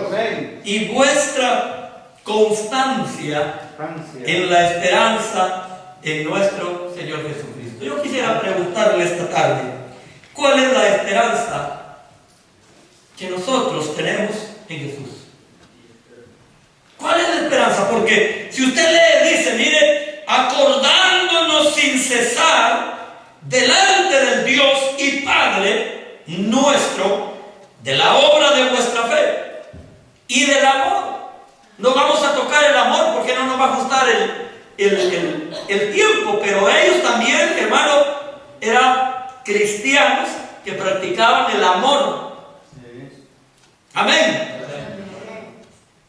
Amén. Y vuestra constancia en la esperanza en nuestro Señor Jesucristo. Yo quisiera preguntarle esta tarde, ¿cuál es la esperanza que nosotros tenemos en Jesús? ¿Cuál es la esperanza? Porque si usted lee, dice, mire, acordándonos sin cesar delante del Dios y Padre nuestro de la obra de vuestra fe y del amor. No vamos a tocar el amor porque no nos va a ajustar el tiempo, pero ellos también, hermano, eran cristianos que practicaban el amor. Amén.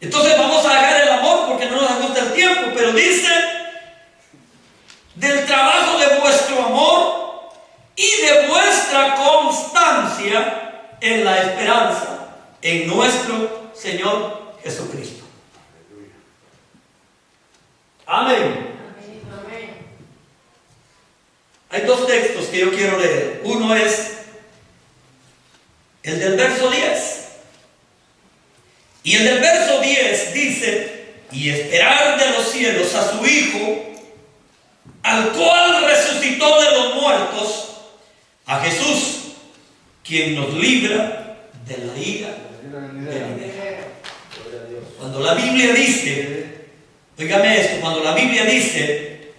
Entonces vamos a dejar el amor porque no dice, del trabajo de vuestro amor y de vuestra constancia en la esperanza en nuestro Señor Jesucristo. Amén. Hay dos textos que yo quiero leer. Uno es el del verso 10. Y el del verso 10 dice: y esperar de los cielos a su Hijo, al cual resucitó de los muertos, a Jesús, quien nos libra de la ira venidera. Cuando la Biblia dice, óigame esto, cuando la Biblia dice,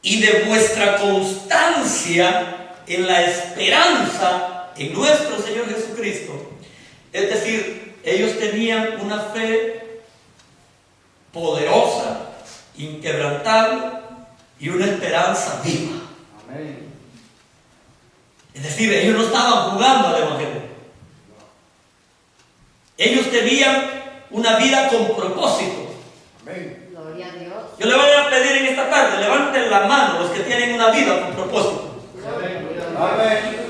y de vuestra constancia en la esperanza en nuestro Señor Jesucristo, es decir, ellos tenían una fe poderosa, inquebrantable y una esperanza viva. Amén. Es decir, ellos no estaban jugando al Evangelio. Ellos tenían una vida con propósito. Amén. Gloria a Dios. Yo le voy a pedir en esta tarde, levanten la mano los que tienen una vida con propósito. Amén.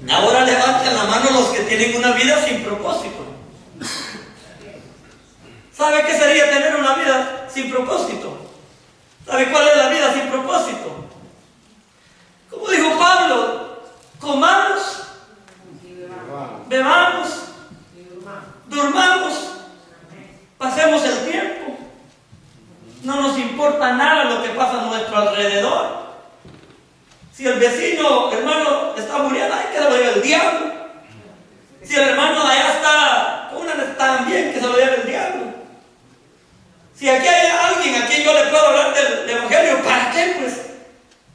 Ahora levanten la mano los que tienen una vida sin propósito. ¿Sabe qué sería tener una vida sin propósito? ¿Sabe cuál es la vida sin propósito? Como dijo Pablo, comamos, bebamos, durmamos, pasemos el tiempo. No nos importa nada lo que pasa a nuestro alrededor. Si el vecino, hermano, está muriendo, ay, que se lo lleve el diablo. Si el hermano de allá está bien, que se lo lleve el diablo. Si aquí hay alguien a quien yo le puedo hablar del Evangelio, ¿para qué? Pues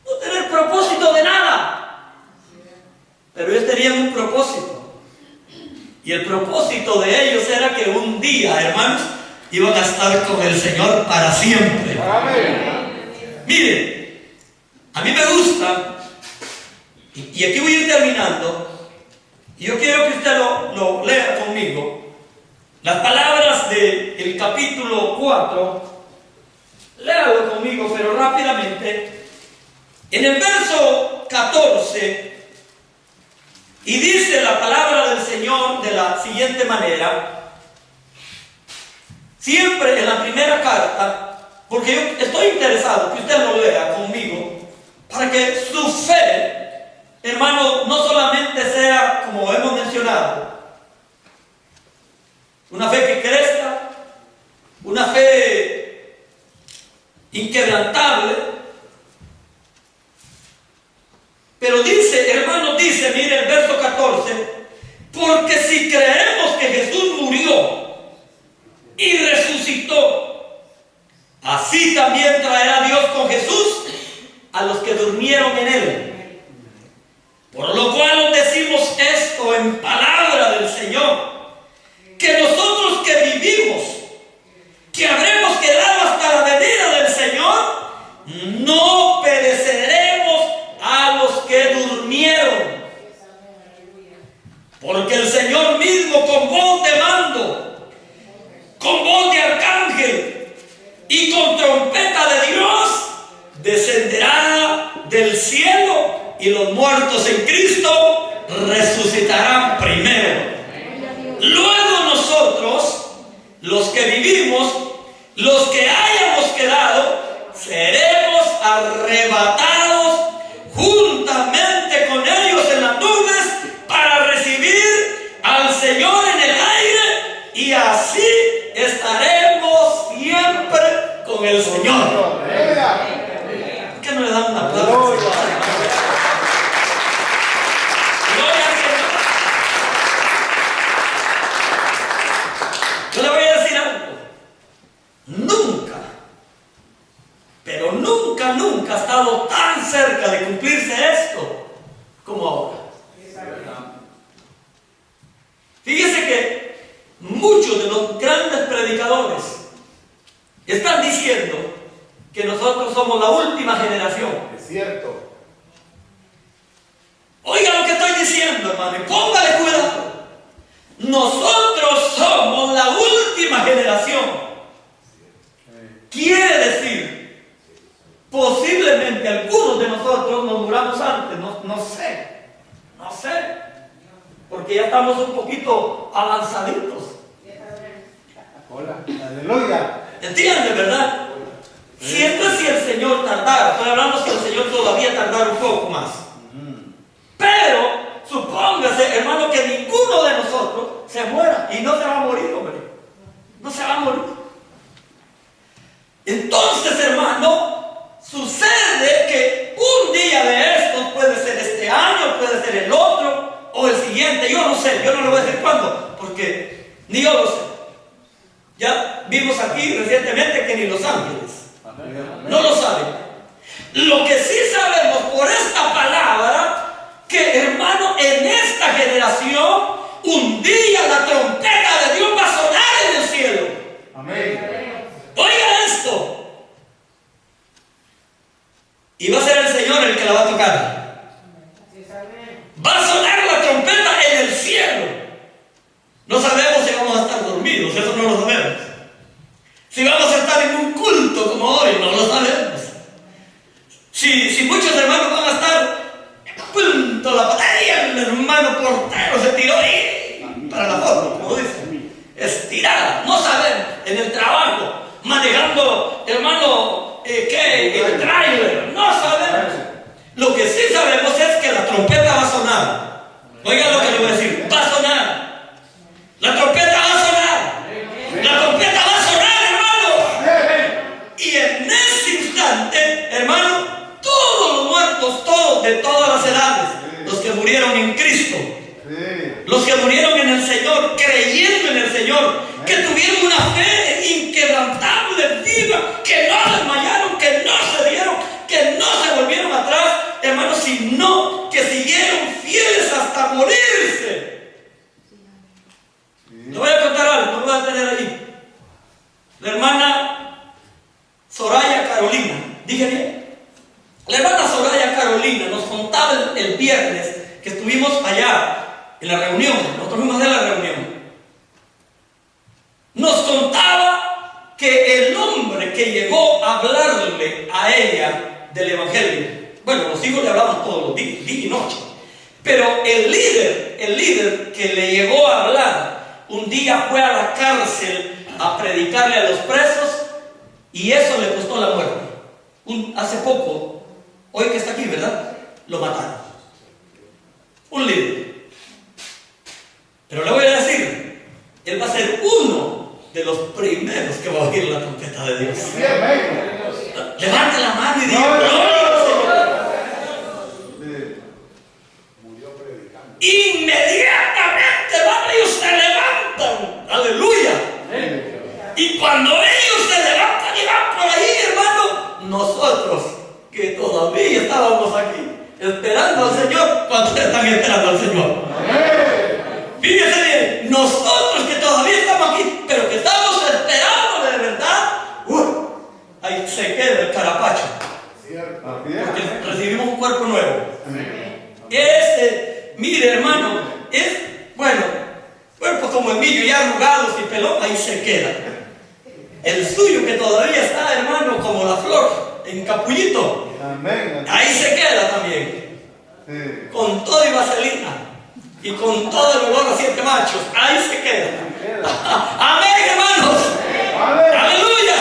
no tener propósito de nada. Pero ellos tenían un propósito. Y el propósito de ellos era que un día, hermanos, iban a estar con el Señor para siempre. Amén. Miren, a mí me gusta, y aquí voy a ir terminando, y yo quiero que usted lo lea conmigo, las palabras del capítulo 4, léalo conmigo, pero rápidamente, en el verso 14, y dice la palabra del Señor de la siguiente manera, siempre en la primera carta, porque yo estoy interesado que usted lo lea conmigo, para que su fe, hermano, no solamente sea, como hemos mencionado, una fe que crezca, una fe inquebrantable, pero dice, hermano, dice, mire el verso 14, porque si creemos que Jesús murió y resucitó, así también traerá Dios con Jesús a los que durmieron en él. Por lo cual os decimos esto en palabra del Señor, que nosotros que vivimos, que habremos quedado hasta la venida del Señor, no pereceremos a los que durmieron. Porque el Señor mismo, con voz de mando, con voz de arcángel y con trompeta de Dios, descenderá del cielo, y los muertos en Cristo resucitarán primero. Luego nosotros, los que vivimos, los que hayamos quedado, seremos arrebatados juntamente con ellos en las nubes para recibir al Señor en el aire, y así estaremos siempre con el Señor. ¿Por qué no le dan un aplauso? Gloria al Señor. Yo le voy a decir algo. Nunca, pero nunca, nunca ha estado tan cerca de cumplirse esto como ahora. Fíjese que muchos de los grandes predicadores están diciendo que nosotros somos la última generación. Es cierto. Oiga lo que estoy diciendo, hermano, y póngale cuidado. Nosotros somos la última generación. Quiere decir, posiblemente algunos de nosotros nos muramos antes, no sé, porque ya estamos un poquito avanzaditos. Hola. Aleluya. ¿Entiendes, verdad? Si el Señor tardara, estoy hablando si el Señor todavía tardara un poco más. Pero supóngase, hermano, que ninguno de nosotros se muera y no se va a morir, hombre. No se va a morir. Entonces, hermano, sucede que un día de estos puede ser este año, puede ser el otro o el siguiente. Yo no sé, yo no le voy a decir cuándo, porque ni yo lo sé. Ya vimos aquí recientemente que ni los ángeles no lo saben. Lo que sí sabemos por esta palabra, que hermano, en esta generación, un día la trompeta de Dios va a sonar en el cielo. Amén. Oiga esto. Y va a ser el Señor el que la va a tocar. Va a sonar la trompeta en el cielo. No sabemos si vamos a estar dormidos, eso no lo sabemos. Si vamos a estar en un culto como hoy, no lo sabemos. Si muchos hermanos van a estar a punto la batería, el hermano portero se tiró ahí para la foto, como dice, estirada, no sabemos, en el trabajo, manejando, hermano, el tráiler, no sabemos. Lo que sí sabemos es que la trompeta va a sonar. Oiga lo que le voy a decir, va a sonar. La trompeta va a sonar. La trompeta va a sonar, hermano. Y en ese instante, hermano, todos los muertos, todos, de todas las edades, los que murieron en Cristo, los que murieron en el Señor, creyendo en el Señor, que tuvieron una fe inquebrantable, viva, que no desmayaron, que no se dieron, que no se volvieron atrás, hermanos, sino que siguieron fieles hasta morirse. Le voy a contar algo, no voy a tener ahí. La hermana Soraya Carolina, dije bien. La hermana Soraya Carolina nos contaba el viernes que estuvimos allá en la reunión, nosotros fuimos de la reunión. Nos contaba que el hombre que llegó a hablarle a ella del Evangelio, bueno, los hijos le hablaban todos los días, día y noche, pero el líder que le llegó a hablar, un día fue a la cárcel a predicarle a los presos y eso le costó la muerte. Hace poco, hoy que está aquí, ¿verdad? Lo mataron. Un líder. Pero le voy a decir, él va a ser uno de los primeros que va a oír la trompeta de Dios. Levante la mano y diga, gloria al Señor. Inmediatamente ellos se levantan, aleluya. Y cuando ellos se levantan y van por ahí, hermano, nosotros que todavía estábamos aquí esperando al Señor, ¿cuántos están esperando al Señor? Fíjense bien, nosotros que todavía estamos aquí, pero que estamos esperando de verdad, ahí se queda el carapacho, porque recibimos un cuerpo nuevo. Mire, hermano, es, bueno, cuerpos como el mío, ya arrugados y pelón, ahí se queda. El suyo que todavía está, hermano, como la flor, en capullito, ahí se queda también. Con todo y vaselina, y con todo el olor a 7 machos, ahí se queda. Amén, hermanos. Aleluya.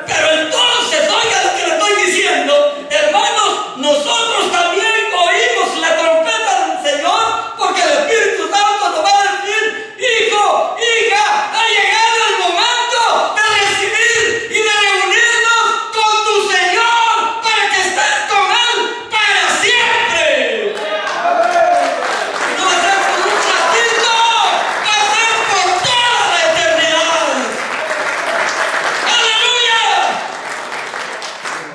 Pero entonces, oiga lo que le estoy diciendo, hermanos, nosotros también oímos la trompeta del Señor, porque el Espíritu Santo nos va a decir, hijo, hija, ha llegado el momento de recibir y de reunirnos con tu Señor para que estés con Él para siempre. No va a ser por un ratito, va a ser por toda la eternidad. ¡Aleluya!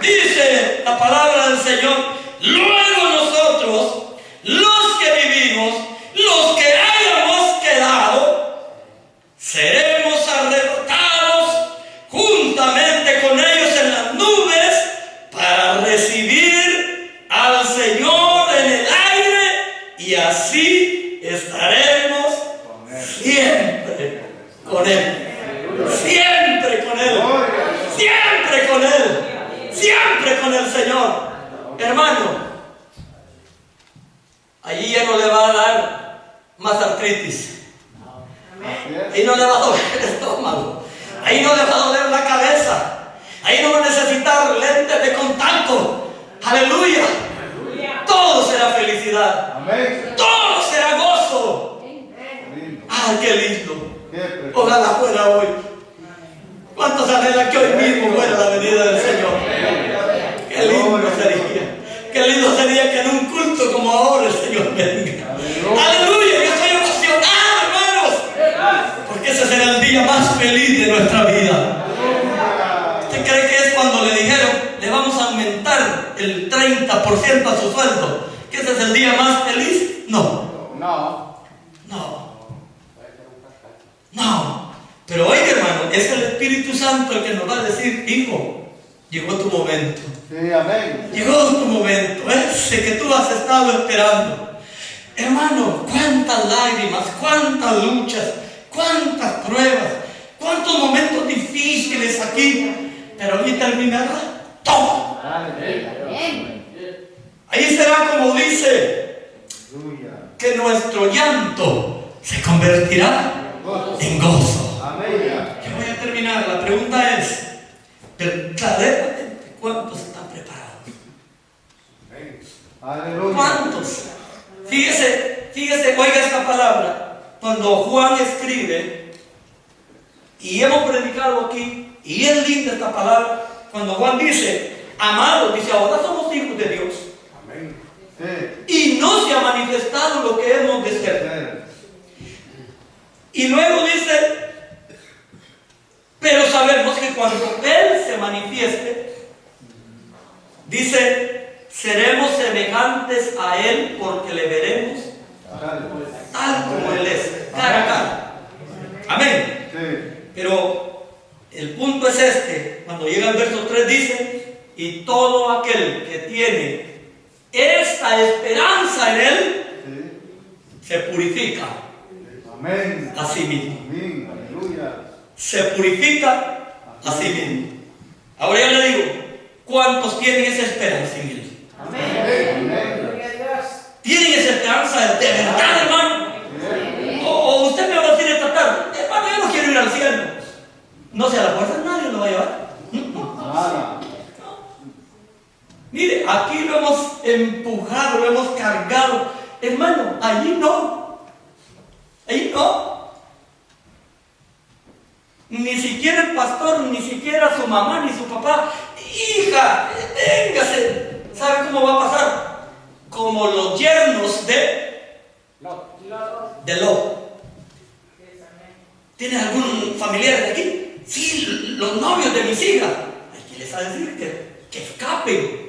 Dice la palabra del Señor, luego nosotros, los que vivimos, los que hayamos quedado, seremos arrebatados juntamente con ellos en las nubes para recibir al Señor en el aire y así estaremos siempre con Él. Siempre con Él. Siempre con Él. Siempre con el Señor. Hermano, allí ya no le va a dar más artritis. Ahí no le va a doler el estómago. Ahí no le va a doler la cabeza. Ahí no va a necesitar lentes de contacto. Aleluya. Todo será felicidad. Amén. Todo será gozo. ¡Ay, qué lindo! Ojalá fuera hoy. ¿Cuántos anhelan que hoy mismo fuera la venida del Señor? ¡Qué lindo sería! ¡Qué lindo sería que en un culto como ahora el Señor venga! ¡Aleluya! Yo estoy emocionado, hermanos. Porque ese será el día más feliz de nuestra vida. ¿Usted cree que es cuando le dijeron, le vamos a aumentar el 30% a su sueldo, que ese es el día más feliz? No. Pero oiga, hermano, es el Espíritu Santo el que nos va a decir, hijo, llegó tu momento. Sí, amén. Llegó tu momento, ese que tú has estado esperando. Hermano, cuántas lágrimas, cuántas luchas, cuántas pruebas, cuántos momentos difíciles aquí, pero ahí terminará todo. Ahí será como dice, que nuestro llanto se convertirá en gozo. Yo voy a terminar. La pregunta es, verdaderamente, ¿cuántos están preparados? ¿Cuántos? Fíjese, oiga esta palabra. Cuando Juan escribe, y hemos predicado aquí, y es linda esta palabra, cuando Juan dice, amados, dice, ahora somos hijos de Dios. Y no se ha manifestado lo que hemos de ser. Y luego dice, pero sabemos que cuando Él se manifieste, dice, seremos semejantes a Él porque le veremos tal como Él es, cara a cara. Amén. Pero el punto es este, cuando llega el verso 3 dice, y todo aquel que tiene esta esperanza en Él, se purifica a sí mismo. Se purifica a sí mismo. Ahora yo le digo, ¿cuántos tienen esa esperanza en Él? ¿Tienen esa esperanza de verdad, hermano? O usted me va a decir esta tarde, hermano, yo no quiero ir al cielo. No se a la fuerza, nadie lo va a llevar. Mire, aquí lo hemos empujado, lo hemos cargado. Hermano, allí no. Allí no. Ni siquiera el pastor, ni siquiera su mamá, ni su papá. Hija, véngase. ¿Sabe cómo va a pasar? Como los yernos de Lot. ¿Tiene algún familiar de aquí? Sí, los novios de mis hijas. Hay que les a decir que escapen.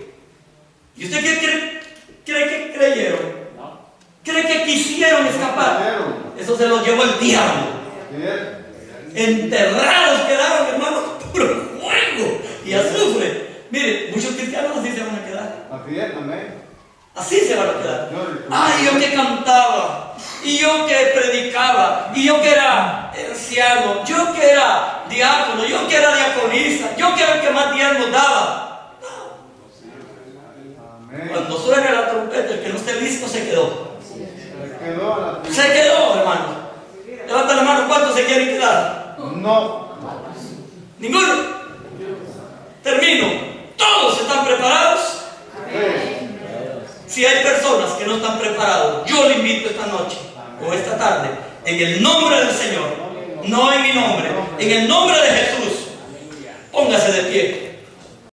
¿Y usted qué cree que creyeron? ¿Cree que quisieron escapar? Eso se los llevó el diablo. Enterrados quedaron, hermanos, puro fuego y azufre. Mire, muchos cristianos así se van a quedar. Así se van a quedar. Ay, yo que cantaba, y yo que predicaba, y yo que era anciano, yo que era diácono, yo que era diaconista, yo que era el que más diezmos daba. Cuando suene la trompeta, el que no esté listo se quedó. Se quedó, hermano. Levanta la mano, ¿cuántos se quieren quedar? No. Ninguno. Termino. ¿Todos están preparados? Si hay personas que no están preparados, yo le invito esta noche o esta tarde, en el nombre del Señor, no en mi nombre, en el nombre de Jesús, póngase de pie.